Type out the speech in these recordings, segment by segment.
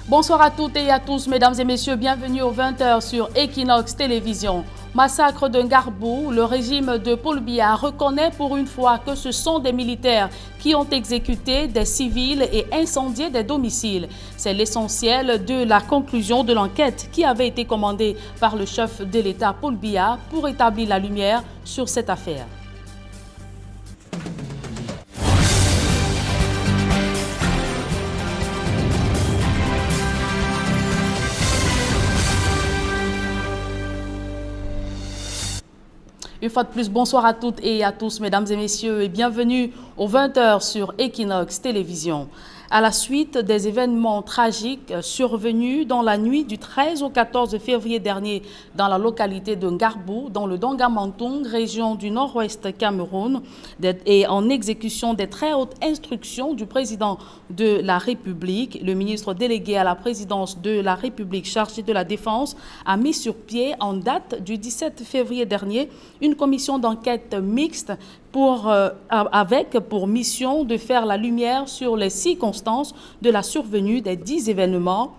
Bonsoir à toutes et à tous, mesdames et messieurs, bienvenue aux 20h sur Equinox Télévision. Massacre de Ngarbou, le régime de Paul Biya reconnaît pour une fois que ce sont des militaires qui ont exécuté des civils et incendié des domiciles. C'est l'essentiel de la conclusion de l'enquête qui avait été commandée par le chef de l'État Paul Biya pour établir la lumière sur cette affaire. Une fois de plus, bonsoir à toutes et à tous, mesdames et messieurs, et bienvenue aux 20h sur Equinox Télévision. À la suite des événements tragiques survenus dans la nuit du 13 au 14 février dernier dans la localité de Ngarbou, dans le Donga-Mantung, région du nord-ouest Cameroun, et en exécution des très hautes instructions du président de la République, le ministre délégué à la présidence de la République chargé de la Défense a mis sur pied en date du 17 février dernier une commission d'enquête mixte avec pour mission de faire la lumière sur les circonstances de la survenue des 10 événements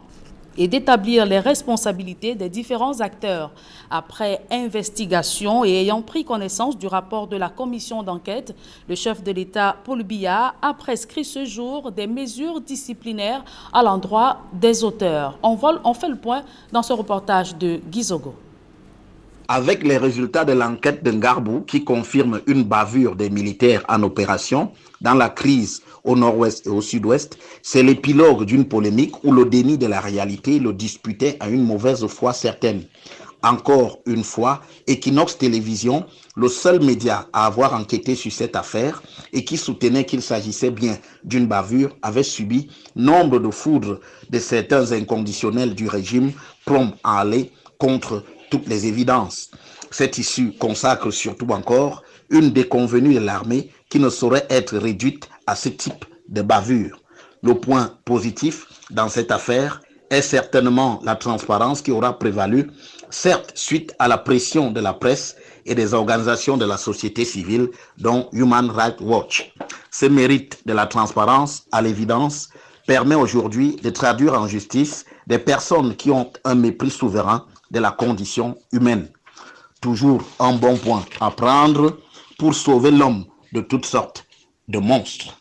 et d'établir les responsabilités des différents acteurs. Après investigation et ayant pris connaissance du rapport de la commission d'enquête, le chef de l'État, Paul Biya, a prescrit ce jour des mesures disciplinaires à l'endroit des auteurs. On fait le point dans ce reportage de Gizogo. Avec les résultats de l'enquête de Ngarbou qui confirme une bavure des militaires en opération dans la crise au nord-ouest et au sud-ouest, c'est l'épilogue d'une polémique où le déni de la réalité le disputait à une mauvaise foi certaine. Encore une fois, Equinox Télévision, le seul média à avoir enquêté sur cette affaire et qui soutenait qu'il s'agissait bien d'une bavure, avait subi nombre de foudres de certains inconditionnels du régime prompts à aller contre toutes les évidences. Cette issue consacre surtout encore une déconvenue de l'armée qui ne saurait être réduite à ce type de bavure. Le point positif dans cette affaire est certainement la transparence qui aura prévalu, certes suite à la pression de la presse et des organisations de la société civile, dont Human Rights Watch. Ce mérite de la transparence, à l'évidence, permet aujourd'hui de traduire en justice des personnes qui ont un mépris souverain de la condition humaine. Toujours un bon point à prendre pour sauver l'homme de toutes sortes de monstres.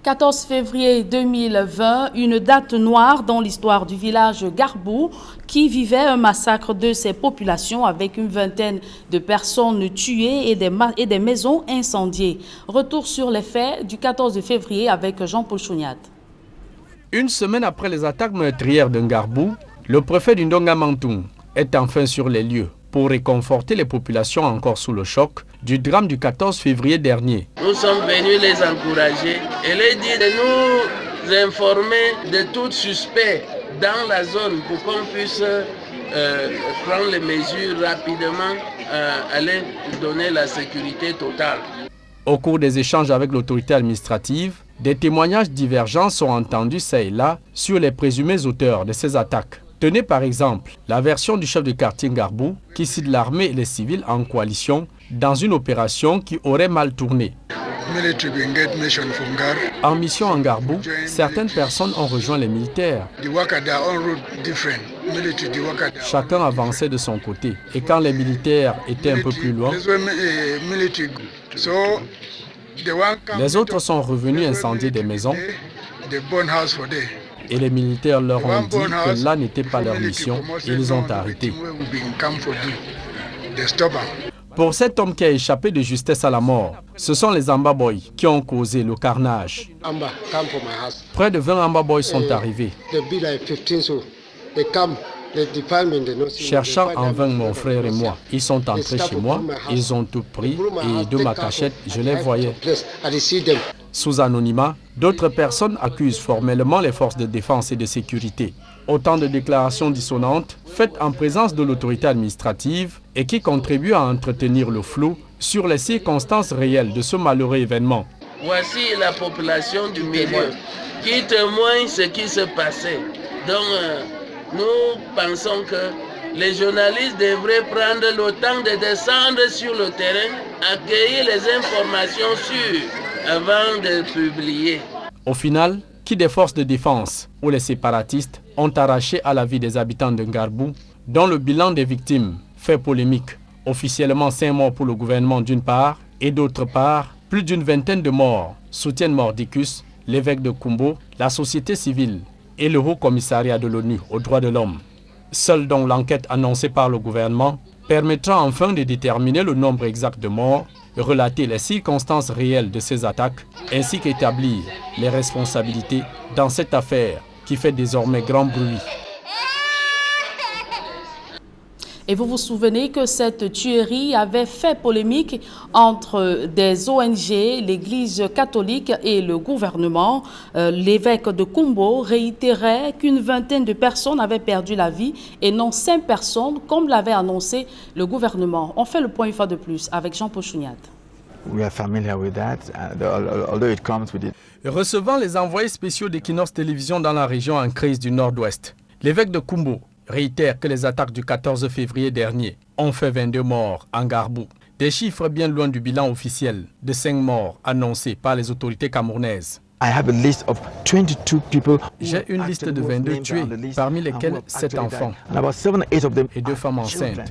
14 février 2020, une date noire dans l'histoire du village Ngarbou qui vivait un massacre de ses populations avec une vingtaine de personnes tuées et des maisons incendiées. Retour sur les faits du 14 février avec Jean-Paul Chouniat. Une semaine après les attaques meurtrières de Ngarbou, le préfet du Donga-Mantung est enfin sur les lieux pour réconforter les populations encore sous le choc du drame du 14 février dernier. Nous sommes venus les encourager et les dire de nous informer de tout suspect dans la zone pour qu'on puisse prendre les mesures rapidement, aller donner la sécurité totale. Au cours des échanges avec l'autorité administrative, des témoignages divergents sont entendus çà et là sur les présumés auteurs de ces attaques. Tenez par exemple la version du chef de quartier Ngarbou qui cite l'armée et les civils en coalition dans une opération qui aurait mal tourné. En mission en Ngarbou, certaines personnes ont rejoint les militaires. Chacun avançait de son côté et quand les militaires étaient un peu plus loin, les autres sont revenus incendier des maisons et les militaires leur ont dit que là n'était pas leur mission et ils ont arrêté. Pour cet homme qui a échappé de justesse à la mort, ce sont les Amba Boys qui ont causé le carnage. Près de 20 Amba Boys sont arrivés. Cherchant en vain mon frère et moi, ils sont entrés chez moi, ils ont tout pris et de ma cachette, je les voyais. Sous anonymat, d'autres personnes accusent formellement les forces de défense et de sécurité. Autant de déclarations dissonantes faites en présence de l'autorité administrative et qui contribuent à entretenir le flou sur les circonstances réelles de ce malheureux événement. Voici la population du milieu qui témoigne ce qui se passait. Donc, nous pensons que les journalistes devraient prendre le temps de descendre sur le terrain, accueillir les informations sûres avant de publier. Au final, qui des forces de défense ou les séparatistes ont arraché à la vie des habitants de Ngarbou, dont le bilan des victimes fait polémique. Officiellement 5 morts pour le gouvernement d'une part, et d'autre part, plus d'une vingtaine de morts, soutiennent Mordicus, l'évêque de Kumbo, la société civile et le Haut Commissariat de l'ONU aux droits de l'homme. Seule donc l'enquête annoncée par le gouvernement permettra enfin de déterminer le nombre exact de morts, relater les circonstances réelles de ces attaques, ainsi qu'établir les responsabilités dans cette affaire qui fait désormais grand bruit. Et vous vous souvenez que cette tuerie avait fait polémique entre des ONG, l'Église catholique et le gouvernement. L'évêque de Kumbo réitérait qu'une vingtaine de personnes avaient perdu la vie et non 5 personnes, comme l'avait annoncé le gouvernement. On fait le point une fois de plus avec Jean Pochouniat. Recevant les envoyés spéciaux d'Equinox Télévision dans la région en crise du Nord-Ouest, l'évêque de Kumbo réitère que les attaques du 14 février dernier ont fait 22 morts en Ngarbou. Des chiffres bien loin du bilan officiel de 5 morts annoncés par les autorités camerounaises. J'ai une liste de 22 tués, parmi lesquels 7 enfants et 2 femmes enceintes.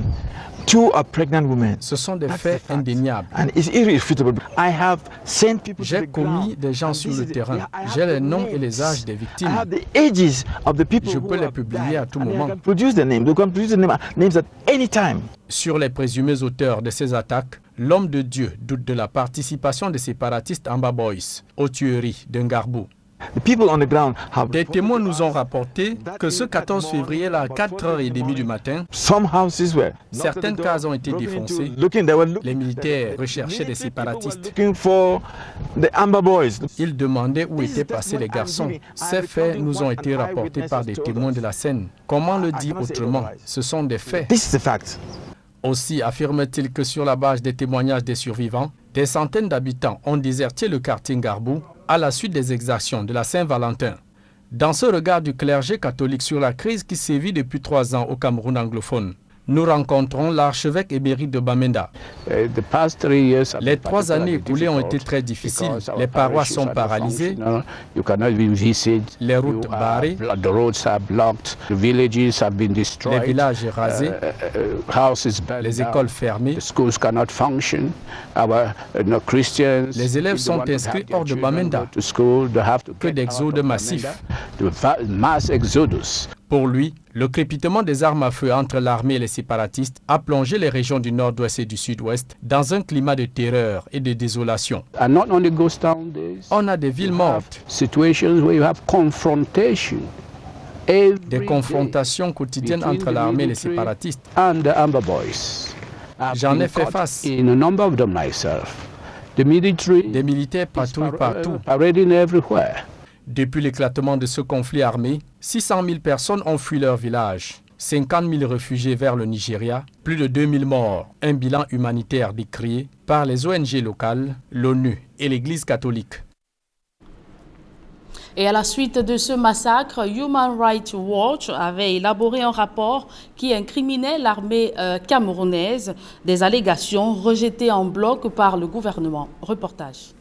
Ce sont des faits indéniables. J'ai commis des gens sur le terrain. J'ai les noms et les âges des victimes. Je peux les publier à tout moment. Sur les présumés auteurs de ces attaques, l'homme de Dieu doute de la participation des séparatistes Amba Boys aux tueries de Ngarbou. Des témoins nous ont rapporté que ce 14 février à 4h30 du matin, certaines cases ont été défoncées. Les militaires recherchaient des séparatistes. Ils demandaient où étaient passés les garçons. Ces faits nous ont été rapportés par des témoins de la scène. Comment le dire autrement? Ce sont des faits. Aussi affirme-t-il que sur la base des témoignages des survivants, des centaines d'habitants ont déserté le quartier Ngarbou à la suite des exactions de la Saint-Valentin. Dans ce regard du clergé catholique sur la crise qui sévit depuis 3 ans au Cameroun anglophone, nous rencontrons l'archevêque émérite de Bamenda. Les 3 années écoulées ont été très difficiles. Les paroisses sont paralysées, les routes barrées, les villages rasés, les écoles fermées. Les élèves sont inscrits hors de Bamenda. Que d'exodes massifs. Pour lui, le crépitement des armes à feu entre l'armée et les séparatistes a plongé les régions du Nord-Ouest et du Sud-Ouest dans un climat de terreur et de désolation. On a des villes mortes, des confrontations quotidiennes entre l'armée et les séparatistes. J'en ai fait face. Des militaires patrouillent partout. Depuis l'éclatement de ce conflit armé, 600 000 personnes ont fui leur village, 50 000 réfugiés vers le Nigeria, plus de 2 000 morts, un bilan humanitaire décrié par les ONG locales, l'ONU et l'Église catholique. Et à la suite de ce massacre, Human Rights Watch avait élaboré un rapport qui incriminait l'armée camerounaise, des allégations rejetées en bloc par le gouvernement. Reportage.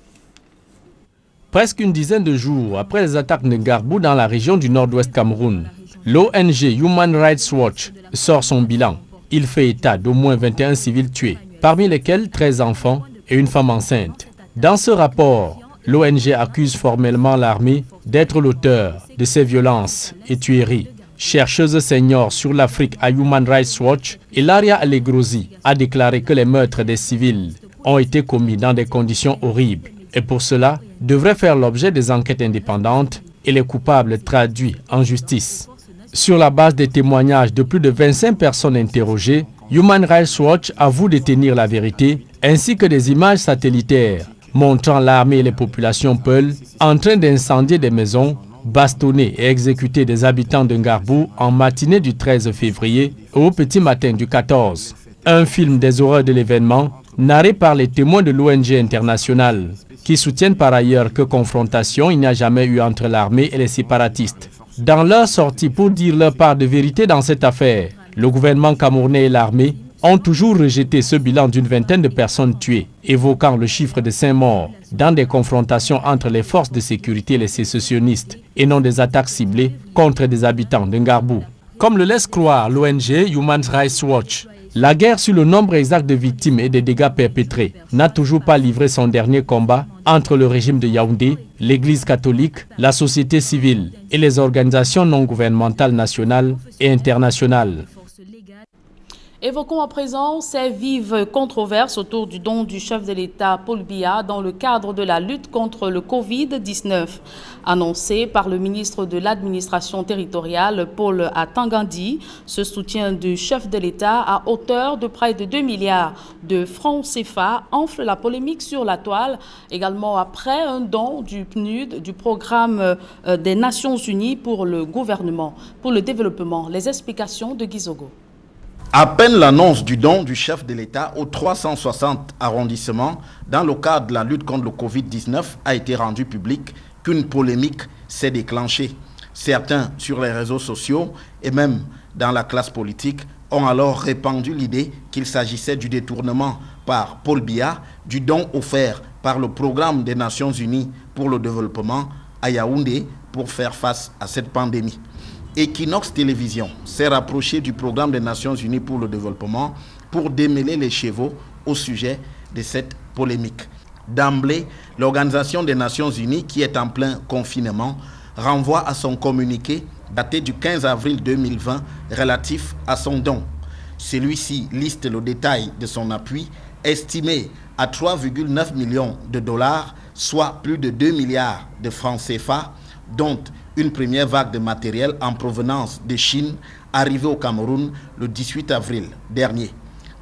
Presque une dizaine de jours après les attaques de Ngarbou dans la région du Nord-Ouest Cameroun, l'ONG Human Rights Watch sort son bilan. Il fait état d'au moins 21 civils tués, parmi lesquels 13 enfants et une femme enceinte. Dans ce rapport, l'ONG accuse formellement l'armée d'être l'auteur de ces violences et tueries. Chercheuse senior sur l'Afrique à Human Rights Watch, Ilaria Allegrosi a déclaré que les meurtres des civils ont été commis dans des conditions horribles et pour cela devraient faire l'objet des enquêtes indépendantes et les coupables traduits en justice. Sur la base des témoignages de plus de 25 personnes interrogées, Human Rights Watch avoue détenir la vérité ainsi que des images satellitaires montrant l'armée et les populations Peul en train d'incendier des maisons, bastonner et exécuter des habitants de Ngarbou en matinée du 13 février et au petit matin du 14. Un film des horreurs de l'événement narré par les témoins de l'ONG internationale qui soutiennent par ailleurs que confrontation il n'y a jamais eu entre l'armée et les séparatistes. Dans leur sortie pour dire leur part de vérité dans cette affaire, le gouvernement camerounais et l'armée ont toujours rejeté ce bilan d'une vingtaine de personnes tuées, évoquant le chiffre de 5 morts dans des confrontations entre les forces de sécurité et les sécessionnistes, et non des attaques ciblées contre des habitants de Ngarbou. Comme le laisse croire l'ONG Human Rights Watch, la guerre sur le nombre exact de victimes et des dégâts perpétrés n'a toujours pas livré son dernier combat entre le régime de Yaoundé, l'Église catholique, la société civile et les organisations non gouvernementales nationales et internationales. Évoquons à présent ces vives controverses autour du don du chef de l'État Paul Biya dans le cadre de la lutte contre le Covid-19. Annoncé par le ministre de l'administration territoriale Paul Atangandi, ce soutien du chef de l'État à hauteur de près de 2 milliards de francs CFA enfle la polémique sur la toile, également après un don du PNUD, du programme des Nations Unies pour le gouvernement, pour le développement. Les explications de Gizogo. À peine l'annonce du don du chef de l'État aux 360 arrondissements dans le cadre de la lutte contre le Covid-19 a été rendue publique qu'une polémique s'est déclenchée. Certains sur les réseaux sociaux et même dans la classe politique ont alors répandu l'idée qu'il s'agissait du détournement par Paul Biya du don offert par le programme des Nations Unies pour le développement à Yaoundé pour faire face à cette pandémie. Equinox Télévision s'est rapproché du programme des Nations Unies pour le développement pour démêler les chevaux au sujet de cette polémique. D'emblée, l'Organisation des Nations Unies, qui est en plein confinement, renvoie à son communiqué daté du 15 avril 2020 relatif à son don. Celui-ci liste le détail de son appui, estimé à 3,9 millions de dollars, soit plus de 2 milliards de francs CFA, dont une première vague de matériel en provenance de Chine arrivée au Cameroun le 18 avril dernier.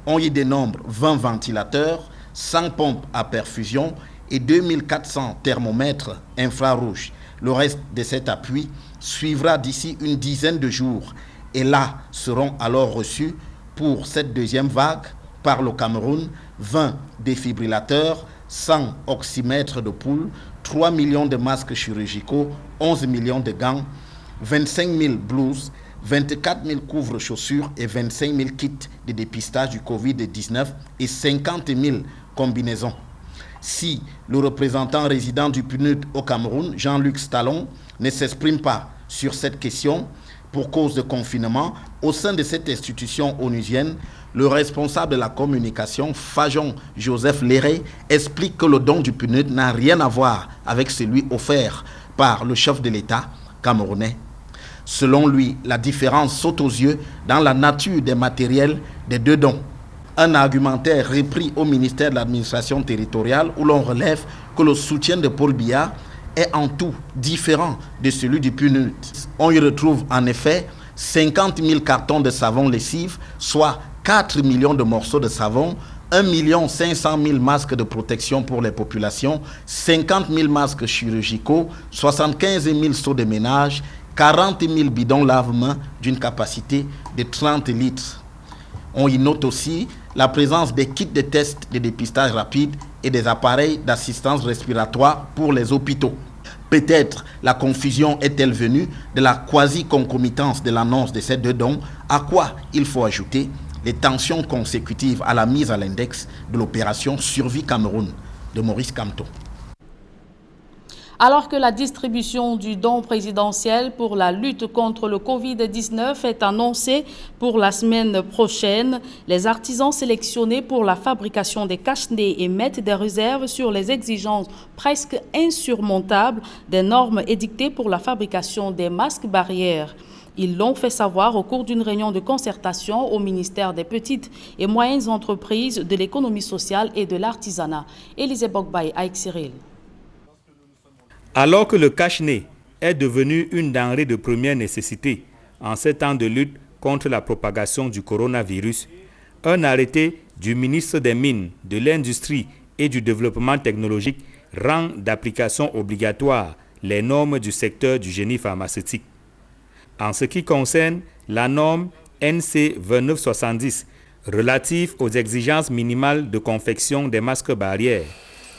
On y dénombre 20 ventilateurs, 100 pompes à perfusion et 2400 thermomètres infrarouges. Le reste de cet appui suivra d'ici une dizaine de jours et là seront alors reçus pour cette deuxième vague par le Cameroun 20 défibrillateurs, 100 oxymètres de poules, 3 millions de masques chirurgicaux, 11 millions de gants, 25 000 blouses, 24 000 couvre-chaussures et 25 000 kits de dépistage du Covid-19 et 50 000 combinaisons. Si le représentant résident du PNUD au Cameroun, Jean-Luc Stallon, ne s'exprime pas sur cette question pour cause de confinement, au sein de cette institution onusienne, le responsable de la communication, Fajon Joseph Léré, explique que le don du PNUD n'a rien à voir avec celui offert par le chef de l'État camerounais. Selon lui, la différence saute aux yeux dans la nature des matériels des deux dons. Un argumentaire repris au ministère de l'administration territoriale où l'on relève que le soutien de Paul Biya est en tout différent de celui du PNUD. On y retrouve en effet 50 000 cartons de savon lessive, soit 4 millions de morceaux de savon, 1 500 000 masques de protection pour les populations, 50 000 masques chirurgicaux, 75 000 seaux de ménage, 40 000 bidons lave-mains d'une capacité de 30 litres. On y note aussi la présence des kits de tests de dépistage rapide et des appareils d'assistance respiratoire pour les hôpitaux. Peut-être la confusion est-elle venue de la quasi-concomitance de l'annonce de ces deux dons, à quoi il faut ajouter les tensions consécutives à la mise à l'index de l'opération Survie Cameroun de Maurice Kamto. Alors que la distribution du don présidentiel pour la lutte contre le Covid-19 est annoncée pour la semaine prochaine, les artisans sélectionnés pour la fabrication des cache-nez émettent des réserves sur les exigences presque insurmontables des normes édictées pour la fabrication des masques barrières. Ils l'ont fait savoir au cours d'une réunion de concertation au ministère des Petites et Moyennes Entreprises, de l'économie sociale et de l'artisanat. Élisée Bokbaï, Aïk Cyril. Alors que le cache-nez est devenu une denrée de première nécessité en ces temps de lutte contre la propagation du coronavirus, un arrêté du ministre des Mines, de l'Industrie et du Développement technologique rend d'application obligatoire les normes du secteur du génie pharmaceutique. En ce qui concerne la norme NC 2970 relative aux exigences minimales de confection des masques barrières,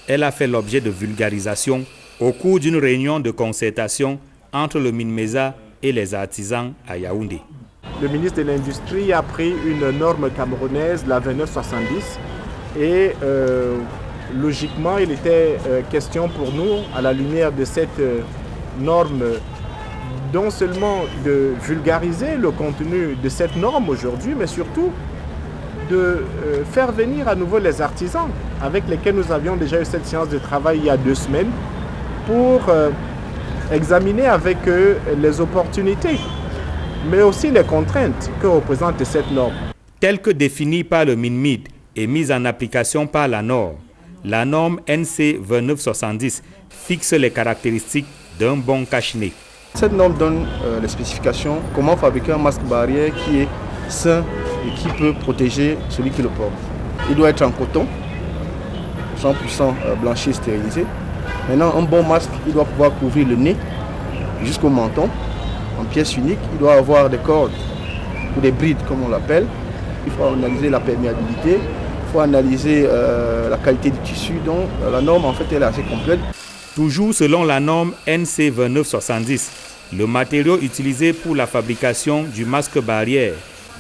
elle a fait l'objet de vulgarisation au cours d'une réunion de concertation entre le MINMESA et les artisans à Yaoundé. le ministre de l'Industrie a pris une norme camerounaise, la 2970, et logiquement, il était question pour nous, à la lumière de cette norme, non seulement de vulgariser le contenu de cette norme aujourd'hui, mais surtout de faire venir à nouveau les artisans avec lesquels nous avions déjà eu cette séance de travail il y a 2 semaines pour examiner avec eux les opportunités, mais aussi les contraintes que représente cette norme. Telle que définie par le MINMID et mise en application par la norme NC 2970 fixe les caractéristiques d'un bon cache-nez. Cette norme donne les spécifications, comment fabriquer un masque barrière qui est sain et qui peut protéger celui qui le porte. Il doit être en coton, 100% blanchi et stérilisé. Maintenant, un bon masque, il doit pouvoir couvrir le nez jusqu'au menton, en pièce unique. Il doit avoir des cordes ou des brides, comme on l'appelle. Il faut analyser la perméabilité, il faut analyser la qualité du tissu. Donc, la norme, en fait, elle est assez complète. Toujours selon la norme NC 2970, le matériau utilisé pour la fabrication du masque barrière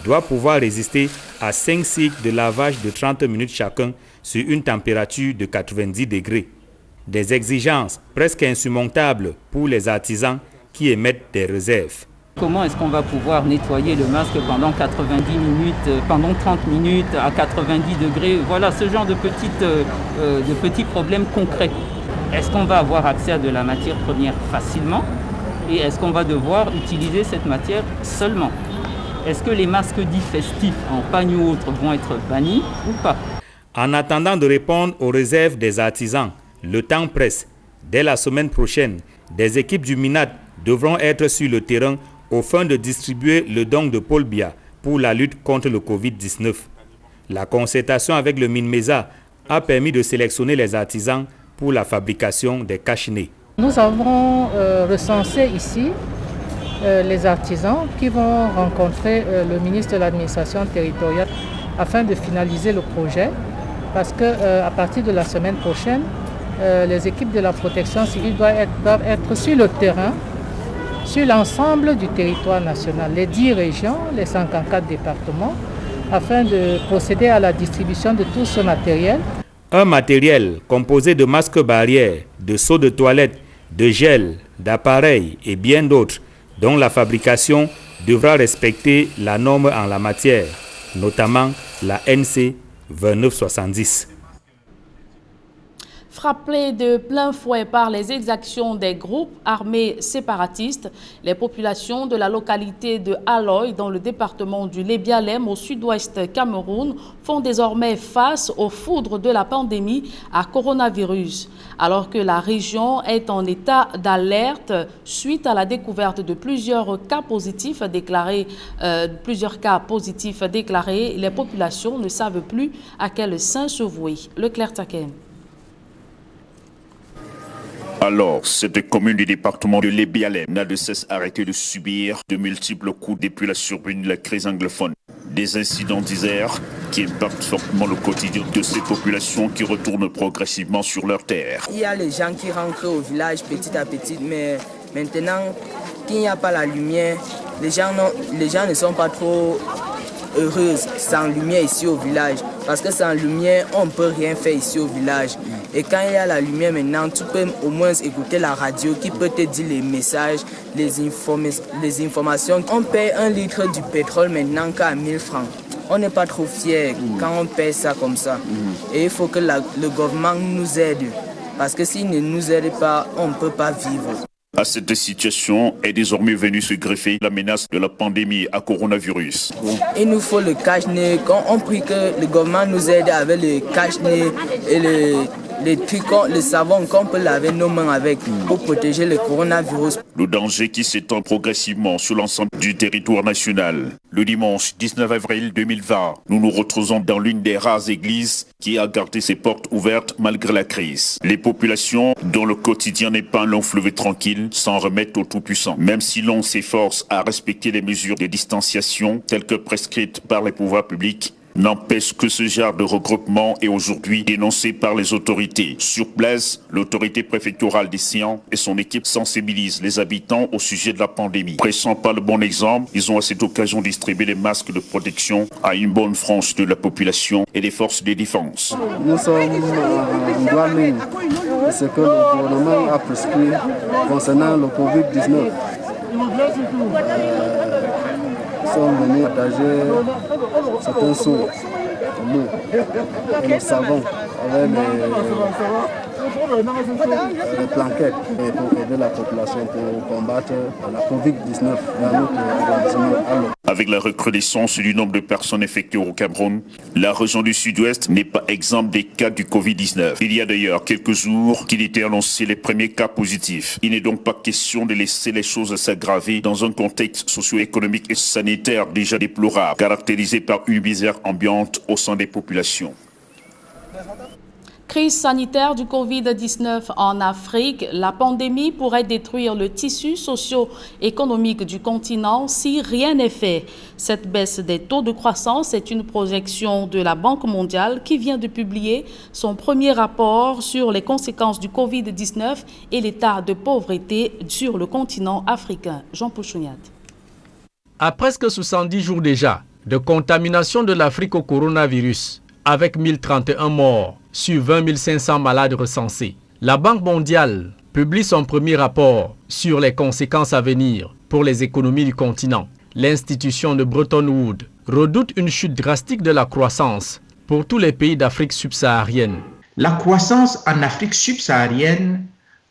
doit pouvoir résister à 5 cycles de lavage de 30 minutes chacun sur une température de 90 degrés. Des exigences presque insurmontables pour les artisans qui émettent des réserves. Comment est-ce qu'on va pouvoir nettoyer le masque pendant 90 minutes, pendant 30 minutes à 90 degrés? Voilà ce genre de petits problèmes concrets. Est-ce qu'on va avoir accès à de la matière première facilement? Et est-ce qu'on va devoir utiliser cette matière seulement? Est-ce que les masques dits festifs en pagne ou autres vont être bannis ou pas? En attendant de répondre aux réserves des artisans, le temps presse. Dès la semaine prochaine, des équipes du MINAD devront être sur le terrain aux fins de distribuer le don de Paul Biya pour la lutte contre le Covid-19. La concertation avec le MINMESA a permis de sélectionner les artisans pour la fabrication des cache-nez. Nous avons recensé ici les artisans qui vont rencontrer le ministre de l'administration territoriale afin de finaliser le projet, parce qu'à partir de la semaine prochaine, les équipes de la protection civile doivent être sur le terrain, sur l'ensemble du territoire national, les 10 régions, les 54 départements, afin de procéder à la distribution de tout ce matériel. Un matériel composé de masques barrières, de seaux de toilette, de gel, d'appareils et bien d'autres, dont la fabrication devra respecter la norme en la matière, notamment la NC 2970. Frappés de plein fouet par les exactions des groupes armés séparatistes, les populations de la localité de Aloy, dans le département du Lébialem, au sud-ouest Cameroun, font désormais face aux foudres de la pandémie à coronavirus. Alors que la région est en état d'alerte suite à la découverte de plusieurs cas positifs déclarés, les populations ne savent plus à quel saint se vouer. Leclerc Taken. Alors, cette commune du département de Lébialem n'a de cesse arrêté de subir de multiples coups depuis la survenue de la crise anglophone. Des incidents d'hier qui impactent fortement le quotidien de ces populations qui retournent progressivement sur leur terre. Il y a les gens qui rentrent au village petit à petit, mais maintenant qu'il n'y a pas la lumière, les gens ne sont pas trop heureux sans lumière ici au village. Parce que sans lumière, on ne peut rien faire ici au village. Et quand il y a la lumière maintenant, tu peux au moins écouter la radio qui peut te dire les messages, les informations. On paye 1 litre du pétrole maintenant qu'à 1000 francs. On n'est pas trop fiers quand on paye ça comme ça. Et il faut que le gouvernement nous aide. Parce que s'il ne nous aide pas, on ne peut pas vivre. À cette situation est désormais venue se greffer la menace de la pandémie à coronavirus. Il nous faut le cache-nez. On prie que le gouvernement nous aide avec le cache-nez et les trucs, le savon qu'on peut laver nos mains avec pour protéger le coronavirus. Le danger qui s'étend progressivement sur l'ensemble du territoire national. Le dimanche 19 avril 2020, nous nous retrouvons dans l'une des rares églises qui a gardé ses portes ouvertes malgré la crise. Les populations dont le quotidien n'est pas un long fleuve tranquille s'en remettent au Tout-Puissant. Même si l'on s'efforce à respecter les mesures de distanciation telles que prescrites par les pouvoirs publics, N'empêche que ce genre de regroupement est aujourd'hui dénoncé par les autorités. Sur place, l'autorité préfectorale des Sian et son équipe sensibilisent les habitants au sujet de la pandémie. Pressant par le bon exemple, ils ont à cette occasion distribué des masques de protection à une bonne frange de la population et des forces de défense. Nous sommes en Douarnenez. Ce que le gouvernement a prescrit concernant le Covid-19. Nous sommes venus partager certains seaux, l'eau et le savon avec les planquettes pour aider la population pour combattre la Covid-19 dans notre arrondissement. Avec la recrudescence du nombre de personnes infectées au Cameroun, la région du Sud-Ouest n'est pas exempte des cas du Covid-19. Il y a d'ailleurs quelques jours qu'il était annoncé les premiers cas positifs. Il n'est donc pas question de laisser les choses s'aggraver dans un contexte socio-économique et sanitaire déjà déplorable, caractérisé par une misère ambiante au sein des populations. Crise sanitaire du Covid-19 en Afrique, la pandémie pourrait détruire le tissu socio-économique du continent si rien n'est fait. Cette baisse des taux de croissance est une projection de la Banque mondiale qui vient de publier son premier rapport sur les conséquences du Covid-19 et l'état de pauvreté sur le continent africain. Jean Pouchouniat. À presque 70 jours déjà de contamination de l'Afrique au coronavirus, avec 1031 morts sur 20 500 malades recensés, la Banque mondiale publie son premier rapport sur les conséquences à venir pour les économies du continent. L'institution de Bretton Woods redoute une chute drastique de la croissance pour tous les pays d'Afrique subsaharienne. La croissance en Afrique subsaharienne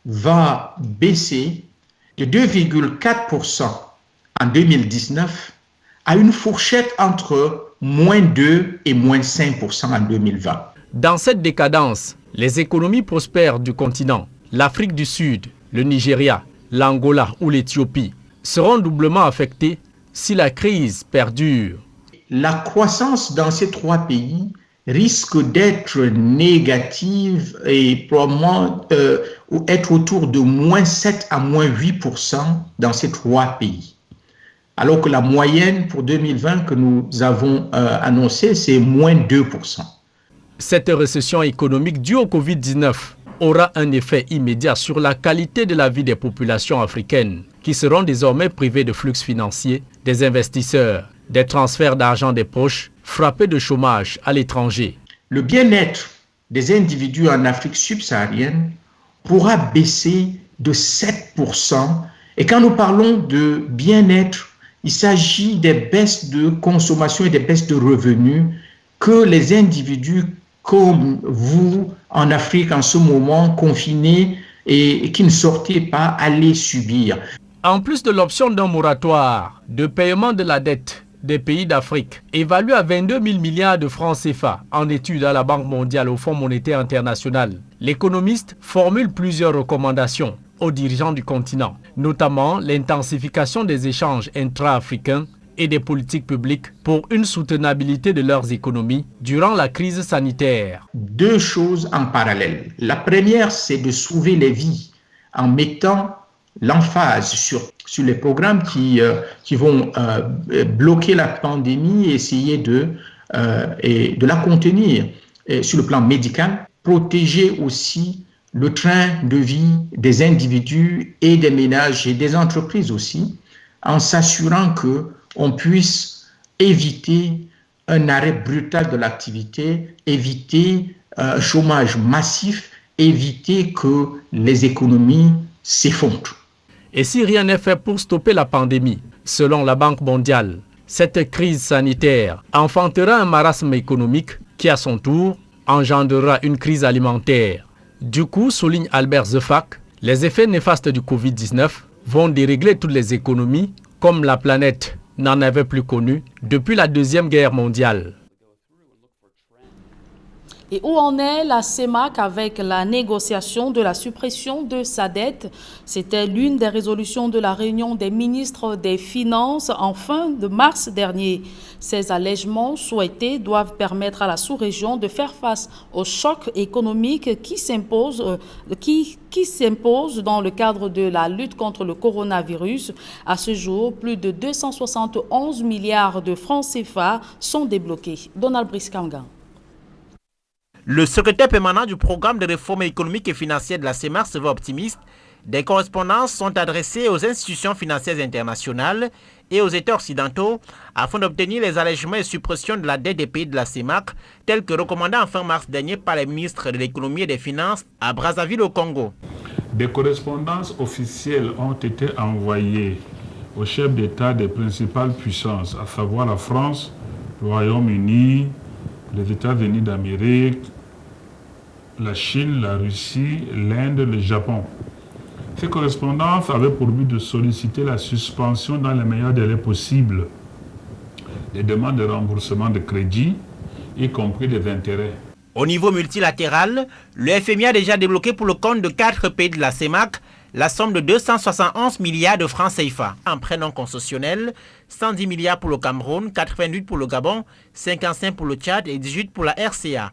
va baisser de 2,4% en 2019 à une fourchette entre moins 2 et moins 5% en 2020. Dans cette décadence, les économies prospères du continent, l'Afrique du Sud, le Nigeria, l'Angola ou l'Éthiopie, seront doublement affectées si la crise perdure. La croissance dans ces trois pays risque d'être négative et probablement être autour de moins 7 à moins 8% dans ces trois pays. Alors que la moyenne pour 2020 que nous avons annoncée, c'est moins 2%. Cette récession économique due au Covid-19 aura un effet immédiat sur la qualité de la vie des populations africaines, qui seront désormais privées de flux financiers, des investisseurs, des transferts d'argent des proches, frappés de chômage à l'étranger. Le bien-être des individus en Afrique subsaharienne pourra baisser de 7%. Et quand nous parlons de bien-être, il s'agit des baisses de consommation et des baisses de revenus que les individus comme vous en Afrique en ce moment confinés et qui ne sortaient pas allaient subir. En plus de l'option d'un moratoire de paiement de la dette des pays d'Afrique, évalué à 22 000 milliards de francs CFA en étude à la Banque mondiale au Fonds monétaire international, l'économiste formule plusieurs recommandations aux dirigeants du continent, notamment l'intensification des échanges intra-africains et des politiques publiques pour une soutenabilité de leurs économies durant la crise sanitaire. Deux choses en parallèle. La première, c'est de sauver les vies en mettant l'emphase sur les programmes qui vont bloquer la pandémie et essayer de la contenir. Et sur le plan médical, protéger aussi le train de vie des individus et des ménages et des entreprises aussi, en s'assurant qu'on puisse éviter un arrêt brutal de l'activité, éviter un chômage massif, éviter que les économies s'effondrent. Et si rien n'est fait pour stopper la pandémie, selon la Banque mondiale, cette crise sanitaire enfantera un marasme économique qui, à son tour, engendrera une crise alimentaire. Du coup, souligne Albert Zefak, les effets néfastes du Covid-19 vont dérégler toutes les économies comme la planète n'en avait plus connu depuis la Deuxième Guerre mondiale. Et où en est la CEMAC avec la négociation de la suppression de sa dette? C'était l'une des résolutions de la réunion des ministres des Finances en fin de mars dernier. Ces allègements souhaités doivent permettre à la sous-région de faire face au choc économique qui s'impose dans le cadre de la lutte contre le coronavirus. À ce jour, plus de 271 milliards de francs CFA sont débloqués. Donald Briskanga. Le secrétaire permanent du programme de réforme économique et financière de la CEMAC se veut optimiste. Des correspondances sont adressées aux institutions financières internationales et aux États occidentaux afin d'obtenir les allègements et suppressions de la dette des pays de la CEMAC, tels que recommandés en fin mars dernier par les ministres de l'économie et des finances à Brazzaville au Congo. Des correspondances officielles ont été envoyées aux chefs d'État des principales puissances, à savoir la France, le Royaume-Uni, les États-Unis d'Amérique, la Chine, la Russie, l'Inde, le Japon. Ces correspondances avaient pour but de solliciter la suspension dans les meilleurs délais possibles des demandes de remboursement de crédit, y compris des intérêts. Au niveau multilatéral, le FMI a déjà débloqué pour le compte de 4 pays de la CEMAC la somme de 271 milliards de francs CFA. En prêt non concessionnel, 110 milliards pour le Cameroun, 88 pour le Gabon, 55 pour le Tchad et 18 pour la RCA.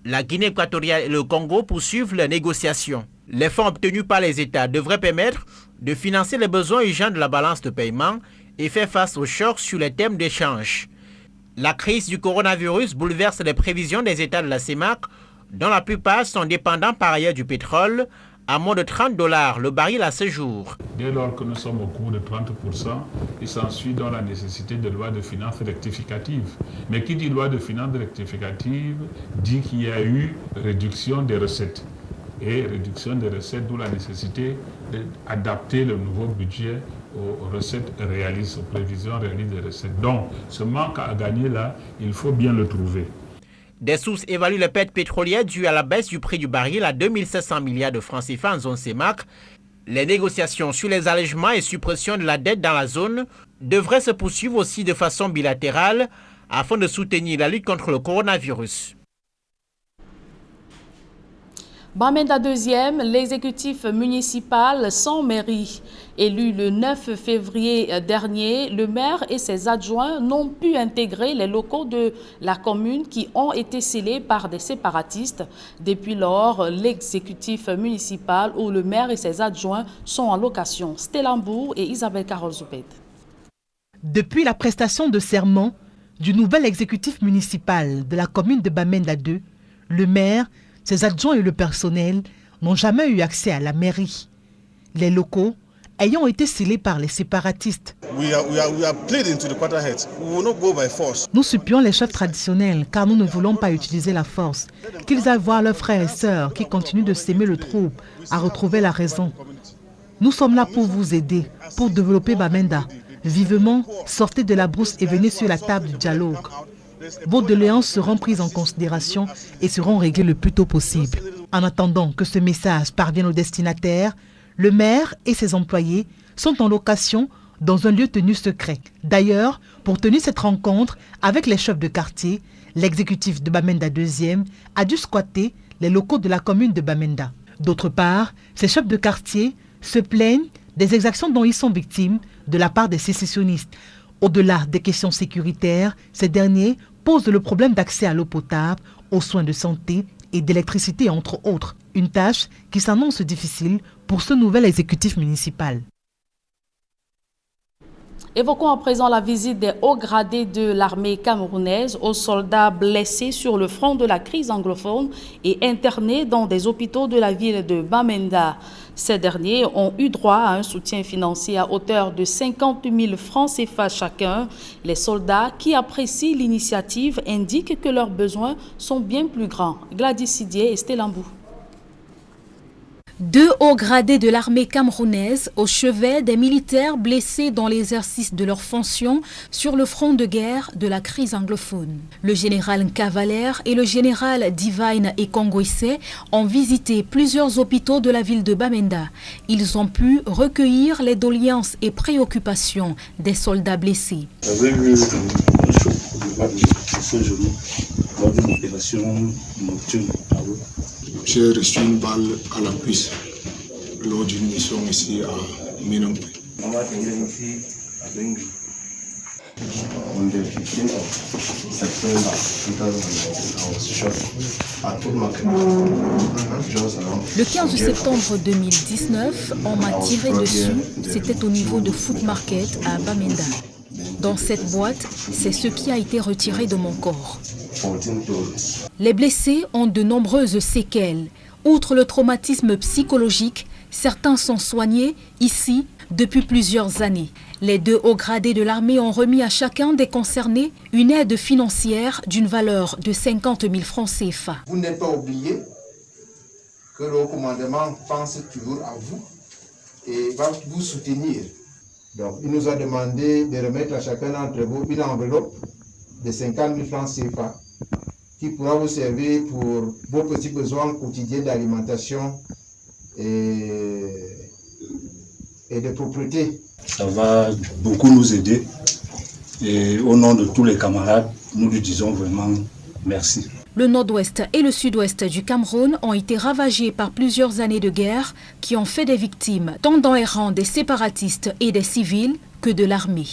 La Guinée équatoriale et le Congo poursuivent les négociations. Les fonds obtenus par les États devraient permettre de financer les besoins urgents de la balance de paiement et faire face aux chocs sur les thèmes d'échange. La crise du coronavirus bouleverse les prévisions des États de la CEMAC, dont la plupart sont dépendants par ailleurs du pétrole, à moins de $30 le baril à ce jour. Dès lors que nous sommes au cours de 30%, il s'ensuit dans la nécessité de loi de finances rectificative. Mais qui dit loi de finances rectificative dit qu'il y a eu réduction des recettes. Et réduction des recettes, d'où la nécessité d'adapter le nouveau budget aux recettes réalistes, aux prévisions réalistes des recettes. Donc, ce manque à gagner là, il faut bien le trouver. Des sources évaluent les pertes pétrolières dues à la baisse du prix du baril à 2700 milliards de francs CFA en zone CEMAC. Les négociations sur les allègements et suppressions de la dette dans la zone devraient se poursuivre aussi de façon bilatérale afin de soutenir la lutte contre le coronavirus. Bamenda 2e, l'exécutif municipal sans mairie. Élu le 9 février dernier, le maire et ses adjoints n'ont pu intégrer les locaux de la commune qui ont été scellés par des séparatistes. Depuis lors, l'exécutif municipal où le maire et ses adjoints sont en location. Stellambourg et Isabelle Carole Zoupet. Depuis la prestation de serment du nouvel exécutif municipal de la commune de Bamenda 2, le maire, ses adjoints et le personnel n'ont jamais eu accès à la mairie. Les locaux ayant été scellés par les séparatistes. Nous supplions les chefs traditionnels car nous ne voulons pas utiliser la force. Qu'ils aillent voir leurs frères et sœurs qui continuent de s'aimer le trouble à retrouver la raison. Nous sommes là pour vous aider, pour développer Bamenda. Vivement, sortez de la brousse et venez sur la table du dialogue. Vos doléances seront prises en considération et seront réglées le plus tôt possible. En attendant que ce message parvienne aux destinataires, le maire et ses employés sont en location dans un lieu tenu secret. D'ailleurs, pour tenir cette rencontre avec les chefs de quartier, l'exécutif de Bamenda 2e a dû squatter les locaux de la commune de Bamenda. D'autre part, ces chefs de quartier se plaignent des exactions dont ils sont victimes de la part des sécessionnistes. Au-delà des questions sécuritaires, ces derniers posent le problème d'accès à l'eau potable, aux soins de santé et d'électricité, entre autres. Une tâche qui s'annonce difficile pour ce nouvel exécutif municipal. Évoquons à présent la visite des hauts gradés de l'armée camerounaise aux soldats blessés sur le front de la crise anglophone et internés dans des hôpitaux de la ville de Bamenda. Ces derniers ont eu droit à un soutien financier à hauteur de 50 000 francs CFA chacun. Les soldats qui apprécient l'initiative indiquent que leurs besoins sont bien plus grands. Gladys Sidier et Stellambou. 2 hauts gradés de l'armée camerounaise au chevet des militaires blessés dans l'exercice de leurs fonctions sur le front de guerre de la crise anglophone. Le général Cavalaire et le général Divine et Kongoïse ont visité plusieurs hôpitaux de la ville de Bamenda. Ils ont pu recueillir les doléances et préoccupations des soldats blessés. Avec le choc de ce jour, lors d'une opération nocturne. J'ai reçu une balle à la cuisse lors d'une mission ici à Minampe. Le 15 septembre 2019, on m'a tiré dessus, c'était au niveau de Food Market à Bamenda. Dans cette boîte, c'est ce qui a été retiré de mon corps. Les blessés ont de nombreuses séquelles. Outre le traumatisme psychologique, certains sont soignés ici depuis plusieurs années. Les 2 hauts gradés de l'armée ont remis à chacun des concernés une aide financière d'une valeur de 50 000 francs CFA. Vous n'êtes pas oublié que le commandement pense toujours à vous et va vous soutenir. Donc, il nous a demandé de remettre à chacun d'entre vous une enveloppe de 50 000 francs CFA qui pourra vous servir pour vos petits besoins quotidiens d'alimentation et de propreté. Ça va beaucoup nous aider et au nom de tous les camarades, nous lui disons vraiment merci. Le nord-ouest et le sud-ouest du Cameroun ont été ravagés par plusieurs années de guerre qui ont fait des victimes, tant dans les rangs des séparatistes et des civils que de l'armée.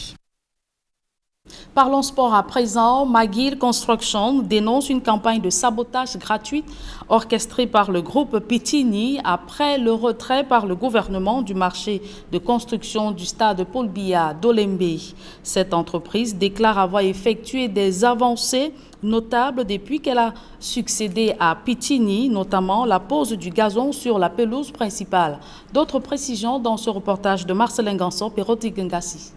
Parlons sport à présent. McGill Construction dénonce une campagne de sabotage gratuite orchestrée par le groupe Pitini après le retrait par le gouvernement du marché de construction du stade Paul Biya d'Olembe. Cette entreprise déclare avoir effectué des avancées notables depuis qu'elle a succédé à Pitini, notamment la pose du gazon sur la pelouse principale. D'autres précisions dans ce reportage de Marcelin Ganson et Roti Gengassi.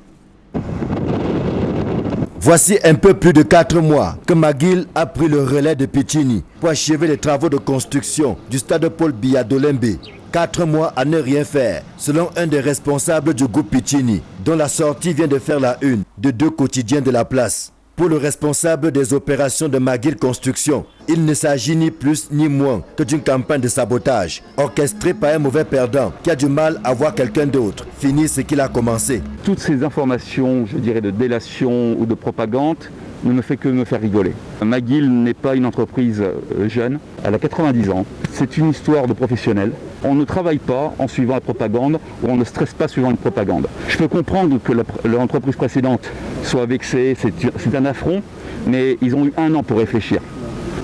Voici un peu plus de 4 mois que McGill a pris le relais de Pitini pour achever les travaux de construction du stade Paul Biya d'Olembe. 4 mois à ne rien faire, selon un des responsables du groupe Pitini, dont la sortie vient de faire la une de 2 quotidiens de la place. Pour le responsable des opérations de McGill Construction, il ne s'agit ni plus ni moins que d'une campagne de sabotage orchestrée par un mauvais perdant qui a du mal à voir quelqu'un d'autre finir ce qu'il a commencé. Toutes ces informations, je dirais de délation ou de propagande, ne me fait que me faire rigoler. McGill n'est pas une entreprise jeune, elle a 90 ans. C'est une histoire de professionnels. On ne travaille pas en suivant la propagande ou on ne stresse pas suivant une propagande. Je peux comprendre que l'entreprise précédente soit vexée, c'est un affront, mais ils ont eu 1 an pour réfléchir.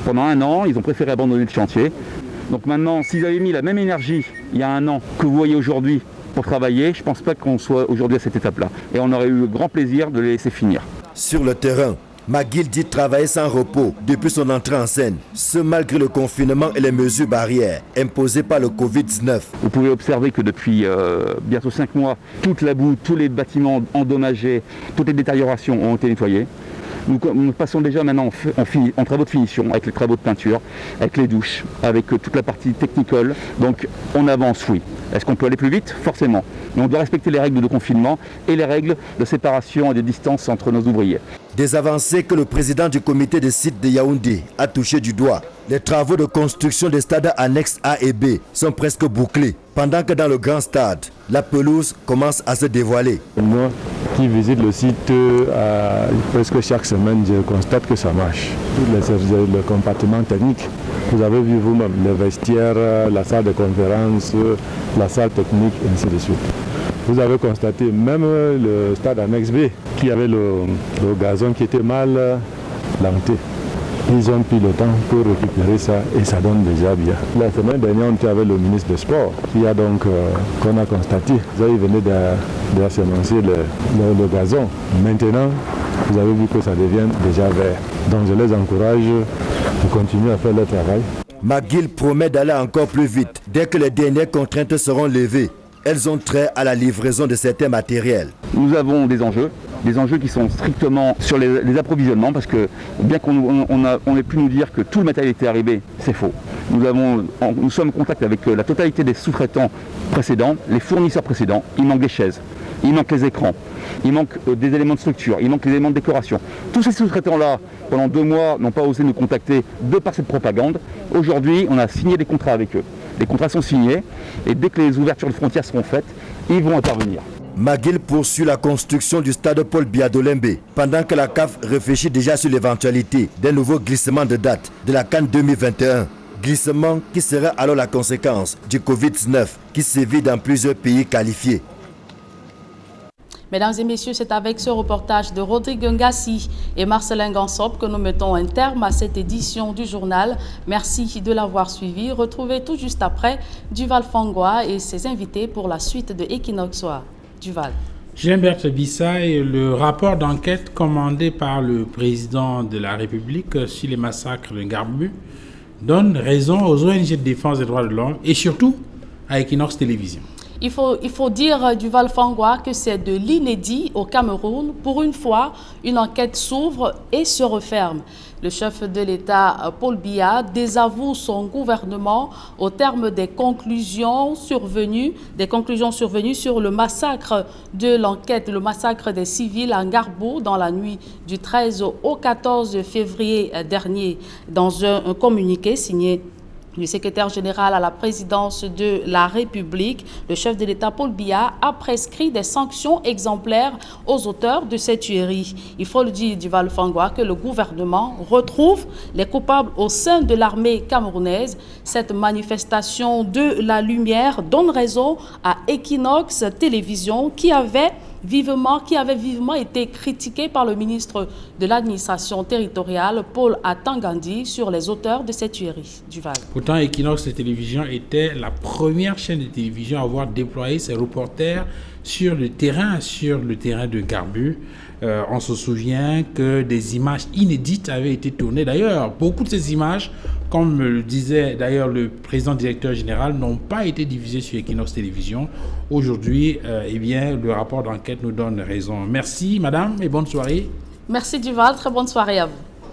Pendant 1 an, ils ont préféré abandonner le chantier. Donc maintenant, s'ils avaient mis la même énergie il y a 1 an que vous voyez aujourd'hui pour travailler, je ne pense pas qu'on soit aujourd'hui à cette étape-là. Et on aurait eu le grand plaisir de les laisser finir. Sur le terrain, McGill dit travailler sans repos depuis son entrée en scène, ce malgré le confinement et les mesures barrières imposées par le Covid-19. Vous pouvez observer que depuis bientôt 5 mois, toute la boue, tous les bâtiments endommagés, toutes les détériorations ont été nettoyées. Nous passons déjà maintenant en travaux de finition, avec les travaux de peinture, avec les douches, avec toute la partie technicole. Donc on avance, oui. Est-ce qu'on peut aller plus vite? Forcément. Mais on doit respecter les règles de confinement et les règles de séparation et de distance entre nos ouvriers. Des avancées que le président du comité de site de Yaoundé a touché du doigt. Les travaux de construction des stades annexes A et B sont presque bouclés, pendant que dans le grand stade, la pelouse commence à se dévoiler. Moi qui visite le site presque chaque semaine, je constate que ça marche. Le compartiment technique, vous avez vu vous-même, les vestiaires, la salle de conférence, la salle technique, et ainsi de suite. Vous avez constaté même le stade annexe B, qui avait le gazon qui était mal planté. Ils ont pris le temps pour récupérer ça et ça donne déjà bien. La semaine dernière, on était avec le ministre des Sports, qui a donc, qu'on a constaté, il venait d'assemencer le gazon. Maintenant, vous avez vu que ça devient déjà vert. Donc je les encourage de continuer à faire leur travail. McGill promet d'aller encore plus vite dès que les dernières contraintes seront levées. Elles ont trait à la livraison de certains matériels. Nous avons des enjeux qui sont strictement sur les approvisionnements, parce que bien qu'on ait pu nous dire que tout le matériel était arrivé, c'est faux. Nous sommes en contact avec la totalité des sous-traitants précédents, les fournisseurs précédents. Il manque des chaises, il manque les écrans, il manque des éléments de structure, il manque les éléments de décoration. Tous ces sous-traitants-là, pendant 2 mois, n'ont pas osé nous contacter de par cette propagande. Aujourd'hui, on a signé des contrats avec eux. Les contrats sont signés et dès que les ouvertures de frontières seront faites, ils vont intervenir. McGill poursuit la construction du stade Paul Biya d'Olembe, pendant que la CAF réfléchit déjà sur l'éventualité d'un nouveau glissement de date de la CAN 2021. Glissement qui serait alors la conséquence du Covid-19 qui sévit dans plusieurs pays qualifiés. Mesdames et messieurs, c'est avec ce reportage de Rodrigue Ngassi et Marcelin Gansop que nous mettons un terme à cette édition du journal. Merci de l'avoir suivi. Retrouvez tout juste après Duval Fangwa et ses invités pour la suite de Equinox Soir. Duval. Gilbert Bissaï, le rapport d'enquête commandé par le président de la République sur les massacres de Garbu donne raison aux ONG de défense des droits de l'homme et surtout à Equinox Télévision. Il faut dire, Duval Fangwa, que c'est de l'inédit au Cameroun. Pour une fois, une enquête s'ouvre et se referme. Le chef de l'État, Paul Biya, désavoue son gouvernement au terme des conclusions survenues sur le massacre de l'enquête, le massacre des civils à Ngarbou dans la nuit du 13 au 14 février dernier. Dans un communiqué signé le secrétaire général à la présidence de la République, le chef de l'État Paul Biya a prescrit des sanctions exemplaires aux auteurs de cette tuerie. Il faut le dire, Duval Fangwa, que le gouvernement retrouve les coupables au sein de l'armée camerounaise. Cette manifestation de la lumière donne raison à Equinox Télévision qui avait vivement été critiqué par le ministre de l'administration territoriale, Paul Atangandi, sur les auteurs de cette tuerie. Duval. Pourtant, Equinox Télévision était la première chaîne de télévision à avoir déployé ses reporters sur le terrain de Garbu. On se souvient que des images inédites avaient été tournées. D'ailleurs, beaucoup de ces images, comme le disait d'ailleurs le président directeur général, n'ont pas été diffusées sur Equinox Télévision. Aujourd'hui, le rapport d'enquête nous donne raison. Merci, madame, et bonne soirée. Merci, Duval. Très bonne soirée à vous.